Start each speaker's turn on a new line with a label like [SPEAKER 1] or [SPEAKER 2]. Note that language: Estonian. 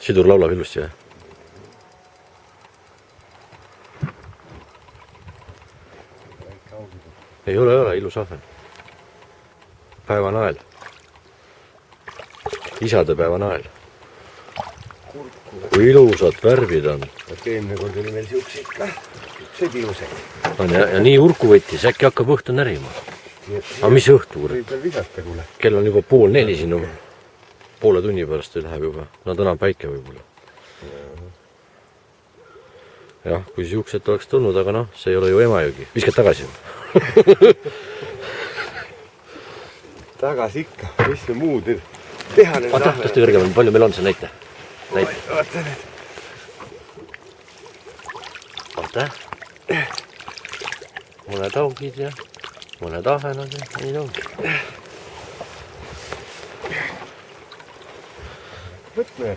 [SPEAKER 1] Sidur laulab ilusti või? Ei ole, ilus ahven. Päevanael. Isadepäeva nael. Kui ilusad värvid on.
[SPEAKER 2] Eelmine kord oli meil siukseid iluseid.
[SPEAKER 1] On ja nii urku võttis, äkki hakkab õhtu närima. Aga mis õhtu, kurat? Kell on juba 3:30 sinu. Poole tunni pärast läheb juba. No täna päike võib-olla. Jah, kui siuksed oleks tulnud, aga noh, see ei ole ju Emajõgi. Viskad tagasi.
[SPEAKER 2] Tagasi ikka, mis see muud teha nüüd?
[SPEAKER 1] Vaata, tõsta kõrgemal, palju meil on see näite?
[SPEAKER 2] Vaata nüüd.
[SPEAKER 1] Vaata. Mõned augid ja mõned ahenad ja nii ongi.
[SPEAKER 2] Võtme.